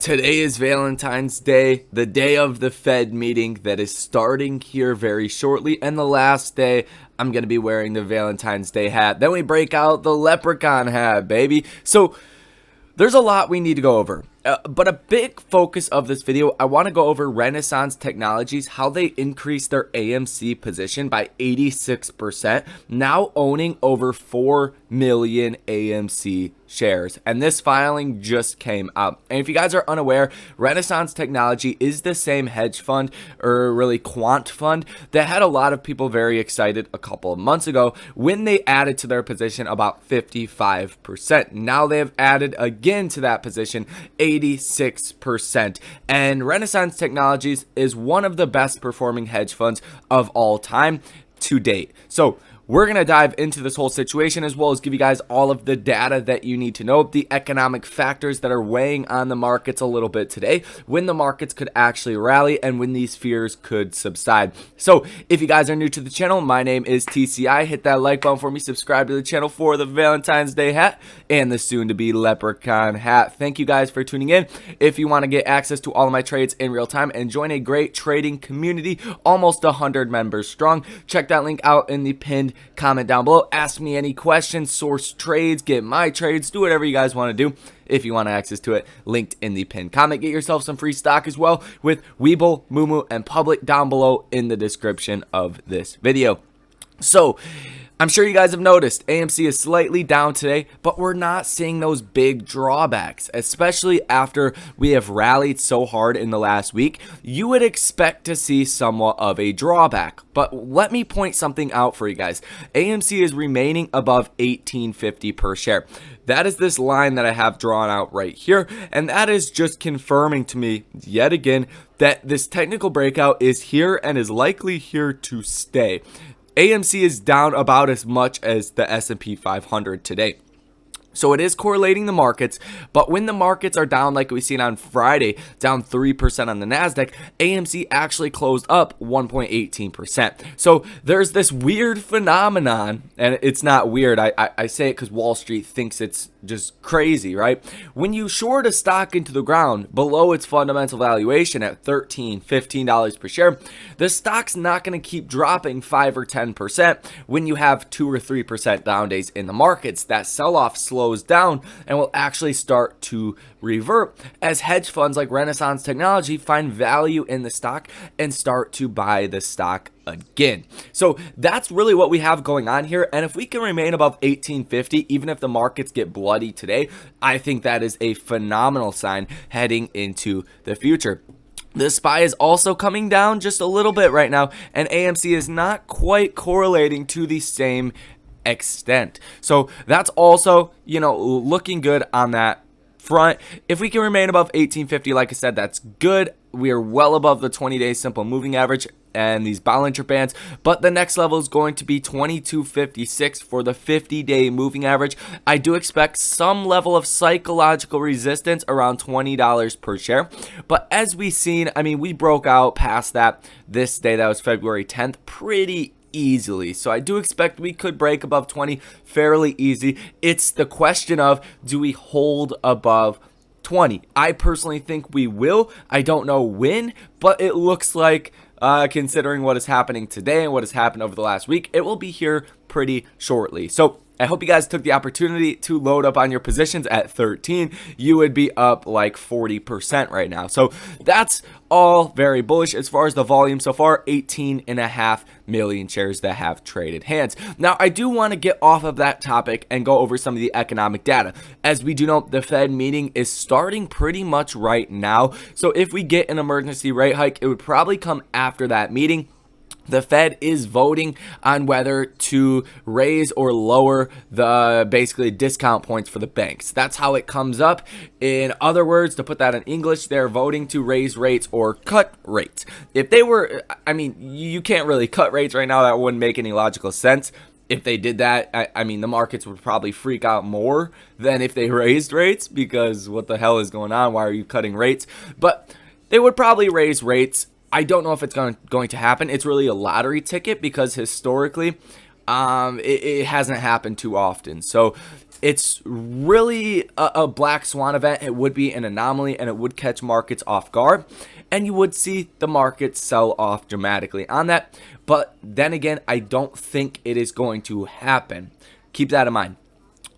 Today is Valentine's Day, the day of the Fed meeting that is starting here very shortly, and the last day I'm going to be wearing the Valentine's Day hat. Then we break out the leprechaun hat, baby. So there's a lot we need to go over. But a big focus of this video, I want to go over Renaissance Technologies, how they increased their AMC position by 86%, now owning over 4 million AMC shares. And this filing just came out. And if you guys are unaware, Renaissance Technology is the same hedge fund, or really quant fund, that had a lot of people very excited a couple of months ago when they added to their position about 55%. Now they have added again to that position 86%. And Renaissance Technologies is one of the best performing hedge funds of all time to date. So we're going to dive into this whole situation, as well as give you guys all of the data that you need to know, the economic factors that are weighing on the markets a little bit today, when the markets could actually rally and when these fears could subside. So if you guys are new to the channel, my name is TCI. Hit that like button for me, subscribe to the channel for the Valentine's Day hat and the soon to be leprechaun hat. Thank you guys for tuning in. If you want to get access to all of my trades in real time and join a great trading community, almost 100 members strong, check that link out in the pinned comment down below. Ask me any questions, source trades, get my trades, do whatever you guys want to do. If you want access to it, linked in the pinned comment. Get yourself some free stock as well with Webull, Moomoo, and Public down below in the description of this video. So I'm sure you guys have noticed AMC is slightly down today, but we're not seeing those big drawbacks, especially after we have rallied so hard in the last week. You would expect to see somewhat of a drawback, but let me point something out for you guys. AMC is remaining above $18.50 per share. That is this line that I have drawn out right here, and that is just confirming to me yet again that this technical breakout is here and is likely here to stay. AMC is down about as much as the S&P 500 today. So it is correlating the markets, but when the markets are down like we seen on Friday, down 3% on the NASDAQ, AMC actually closed up 1.18%. So there's this weird phenomenon, and it's not weird. I say it because Wall Street thinks it's just crazy, right? When you short a stock into the ground below its fundamental valuation at $13, $15 per share, the stock's not going to keep dropping 5 or 10% when you have 2 or 3% down days in the markets. That sell-off slows down and will actually start to revert as hedge funds like Renaissance Technology find value in the stock and start to buy the stock again. So that's really what we have going on here. And if we can remain above 1850, even if the markets get bloody today, I think that is a phenomenal sign heading into the future. The SPY is also coming down just a little bit right now, and AMC is not quite correlating to the same extent. So that's also, looking good on that front. If we can remain above 1850, like I said, that's good. We are well above the 20-day simple moving average and these Bollinger Bands, but the next level is going to be 2256 for the 50-day moving average. I do expect some level of psychological resistance around $20 per share, but as we've seen, we broke out past that this day. That was February 10th pretty easily. So I do expect we could break above 20 fairly easy. It's the question of, do we hold above 20? I personally think we will. I don't know when, but it looks like considering what is happening today and what has happened over the last week, it will be here pretty shortly. So I hope you guys took the opportunity to load up on your positions at 13. You would be up like 40% right now. So that's all very bullish. As far as the volume so far, 18.5 million shares that have traded hands. Now, I do want to get off of that topic and go over some of the economic data. As we do know, the Fed meeting is starting pretty much right now. So if we get an emergency rate hike, it would probably come after that meeting. The Fed is voting on whether to raise or lower the basically discount points for the banks. That's how it comes up. In other words, to put that in English, they're voting to raise rates or cut rates. If they were, you can't really cut rates right now. That wouldn't make any logical sense. If they did that, the markets would probably freak out more than if they raised rates, because what the hell is going on? Why are you cutting rates? But they would probably raise rates. I don't know if it's going to happen. It's really a lottery ticket because historically, it hasn't happened too often. So it's really a black swan event. It would be an anomaly, and it would catch markets off guard, and you would see the market sell off dramatically on that. But then again, I don't think it is going to happen. Keep that in mind.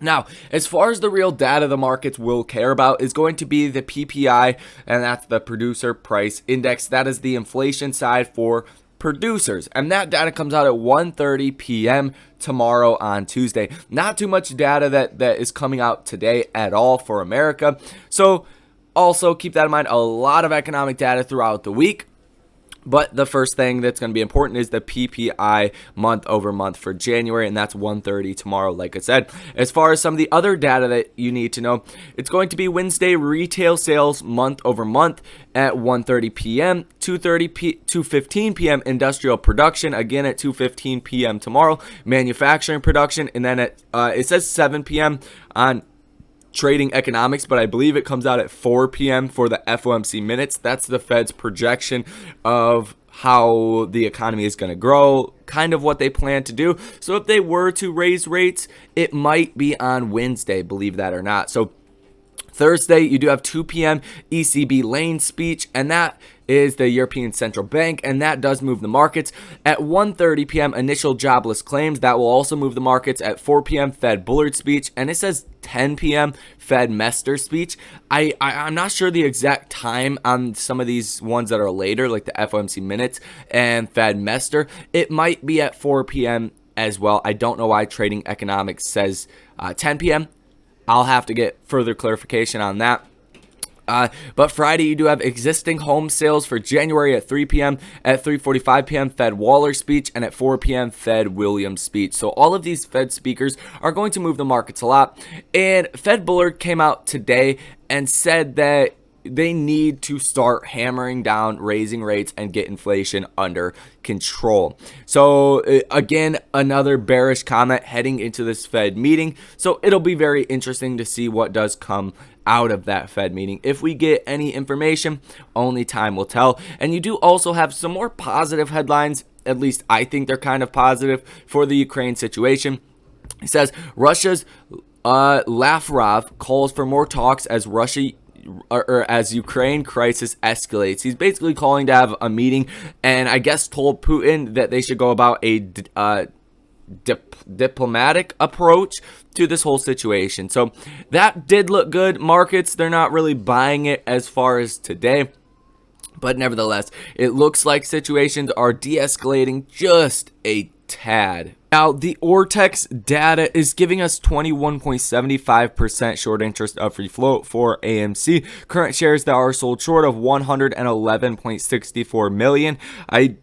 Now, as far as the real data the markets will care about is going to be the PPI, and that's the Producer Price Index. That is the inflation side for producers, and that data comes out at 1:30 p.m. tomorrow on Tuesday. Not too much data that is coming out today at all for America. So also keep that in mind. A lot of economic data throughout the week. But the first thing that's going to be important is the PPI month over month for January, and that's 1:30 tomorrow, like I said. As far as some of the other data that you need to know, it's going to be Wednesday retail sales month over month at 1:30 p.m., 2:15 p.m. industrial production, again at 2:15 p.m. tomorrow, manufacturing production, and then it says 7 p.m. on trading economics, but I believe it comes out at 4 p.m. for the FOMC minutes. That's the Fed's projection of how the economy is going to grow, kind of what they plan to do. So if they were to raise rates, it might be on Wednesday, believe that or not. So Thursday, you do have 2 p.m. ECB Lane speech, and that is the European Central Bank, and that does move the markets. At 1:30 p.m., initial jobless claims, that will also move the markets. At 4 p.m., Fed Bullard speech, and it says 10 p.m. Fed Mester speech. I'm not sure the exact time on some of these ones that are later, like the FOMC minutes and Fed Mester. It might be at 4 p.m. as well. I don't know why Trading Economics says 10 p.m. I'll have to get further clarification on that. But Friday, you do have existing home sales for January at 3 p.m. At 3:45 p.m., Fed Waller speech, and at 4 p.m., Fed Williams speech. So all of these Fed speakers are going to move the markets a lot. And Fed Bullard came out today and said that they need to start hammering down, raising rates, and get inflation under control. So again, another bearish comment heading into this Fed meeting. So it'll be very interesting to see what does come out of that Fed meeting. If we get any information, only time will tell. And you do also have some more positive headlines. At least I think they're kind of positive for the Ukraine situation. It says Russia's Lavrov calls for more talks as as Ukraine crisis escalates. He's basically calling to have a meeting, and I guess told Putin that they should go about a diplomatic approach to this whole situation. So that did look good. Markets, they're not really buying it as far as today, but nevertheless, it looks like situations are de-escalating just a tad. Now, the Ortex data is giving us 21.75% short interest of free float for AMC. Current shares that are sold short of 111.64 million. I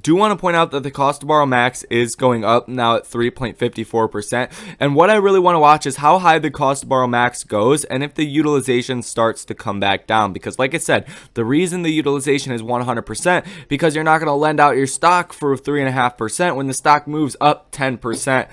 do want to point out that the cost to borrow max is going up now at 3.54%. And what I really want to watch is how high the cost to borrow max goes and if the utilization starts to come back down. Because like I said, the reason the utilization is 100% because you're not going to lend out your stock for 3.5% when the stock moves up 10%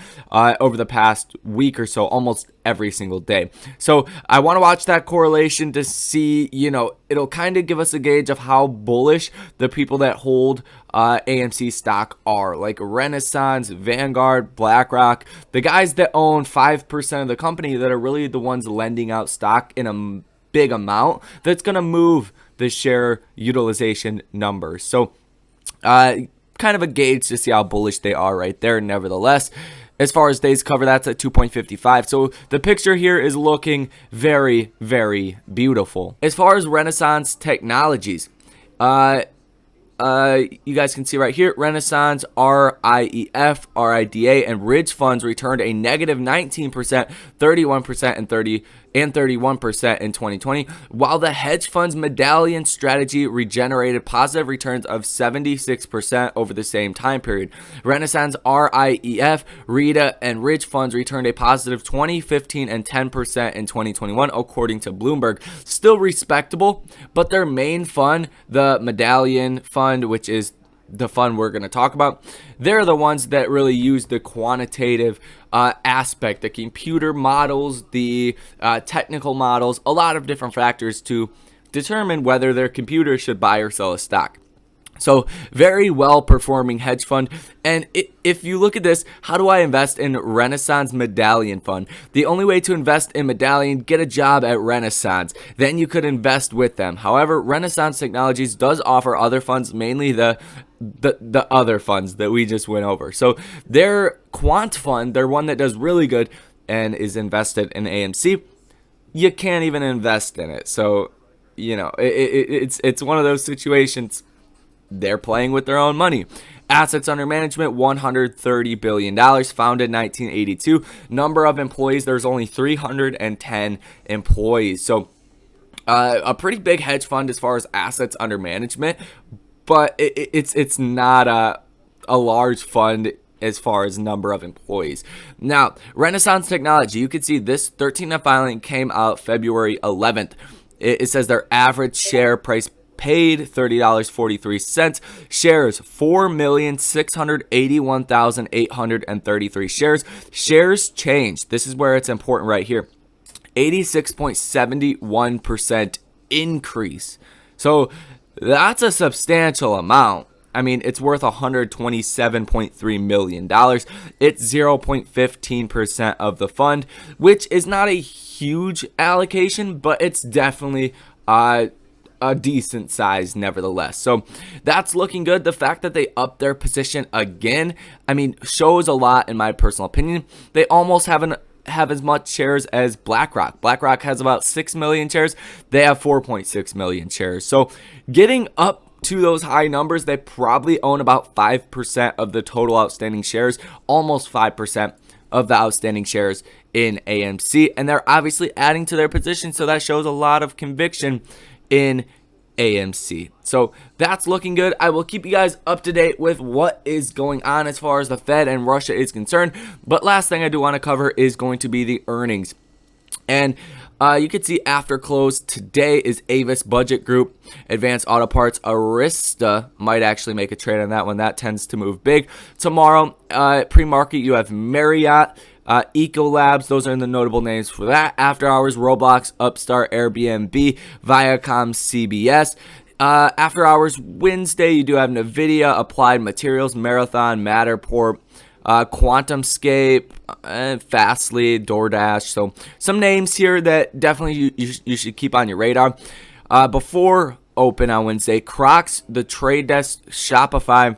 over the past week or so, almost every single day. So I want to watch that correlation to see, it'll kind of give us a gauge of how bullish the people that hold AMC stock are, like Renaissance, Vanguard, BlackRock, the guys that own 5% of the company that are really the ones lending out stock in a big amount that's going to move the share utilization numbers. So kind of a gauge to see how bullish they are right there. Nevertheless, as far as days cover, that's at 2.55. So the picture here is looking very, very beautiful. As far as Renaissance Technologies, you guys can see right here, Renaissance, RIEF, RIDA, and Ridge funds returned a negative 19%, 31%, and 31% in 2020, while the hedge fund's Medallion strategy regenerated positive returns of 76% over the same time period. Renaissance, RIEF, RIDA, and Ridge funds returned a positive 20, 15, and 10% in 2021, according to Bloomberg. Still respectable, but their main fund, the Medallion fund, which is the fund we're going to talk about, they're the ones that really use the quantitative aspect, the computer models, the technical models, a lot of different factors to determine whether their computer should buy or sell a stock. So very well performing hedge fund. And if you look at this, how do I invest in Renaissance Medallion Fund? The only way to invest in Medallion, get a job at Renaissance. Then you could invest with them. However, Renaissance Technologies does offer other funds, mainly the other funds that we just went over. So their quant fund, they're one that does really good and is invested in AMC. You can't even invest in it. So, you know, it's one of those situations. They're playing with their own money. Assets under management, $130 billion, founded in 1982. Number of employees, there's only 310 employees. So a pretty big hedge fund as far as assets under management, but it's not a large fund as far as number of employees. Now, Renaissance Technology, you can see this 13F filing came out February 11th. It says their average share price paid $30.43. Shares 4,681,833 shares. Shares changed. This is where it's important right here. 86.71% increase. So that's a substantial amount. I mean, it's worth $127.3 million. It's 0.15% of the fund, which is not a huge allocation, but it's definitely a decent size nevertheless. So that's looking good. The fact that they upped their position again, I mean, shows a lot in my personal opinion. They almost have as much shares as BlackRock. BlackRock has about 6 million shares. They have 4.6 million shares. So getting up to those high numbers, they probably own about 5% of the total outstanding shares, almost 5% of the outstanding shares in AMC. And they're obviously adding to their position, so that shows a lot of conviction in AMC. So that's looking good. I will keep you guys up to date with what is going on as far as the Fed and Russia is concerned. But last thing I do want to cover is going to be the earnings. And you can see after close today is Avis Budget Group, Advanced Auto Parts, Arista might actually make a trade on that one. That tends to move big. Tomorrow, pre-market, you have Marriott, Ecolabs, those are the notable names for that. After hours, Roblox, Upstart, Airbnb, Viacom, CBS. After hours, Wednesday, you do have NVIDIA, Applied Materials, Marathon, Matterport, QuantumScape, Fastly, DoorDash. So some names here that definitely you should keep on your radar. Before open on Wednesday, Crocs, The Trade Desk, Shopify,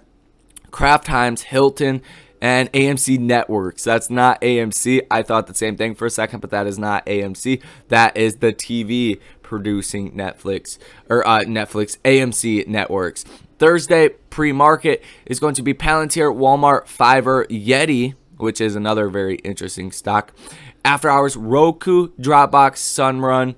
Kraft Heinz, Hilton, and AMC Networks. That's not AMC. I thought the same thing for a second, but that is not AMC. That is the TV producing Netflix, AMC Networks. Thursday pre-market is going to be Palantir, Walmart, Fiverr, Yeti, which is another very interesting stock. After hours, Roku, Dropbox, Sunrun,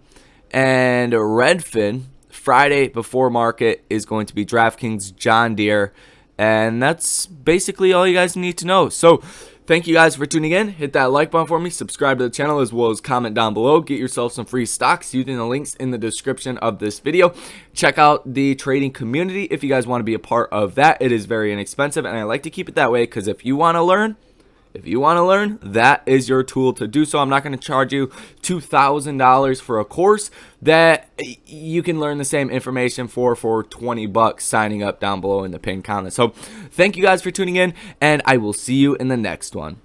and Redfin. Friday before market is going to be DraftKings, John Deere, and that's basically all you guys need to know. So thank you guys for tuning in. Hit that like button for me, subscribe to the channel, as well as comment down below. Get yourself some free stocks using the links in the description of this video. Check out the trading community if you guys want to be a part of that. It is very inexpensive, and I like to keep it that way because if you want to learn, that is your tool to do so. I'm not going to charge you $2,000 for a course that you can learn the same information for $20 signing up down below in the pinned comment. So thank you guys for tuning in, and I will see you in the next one.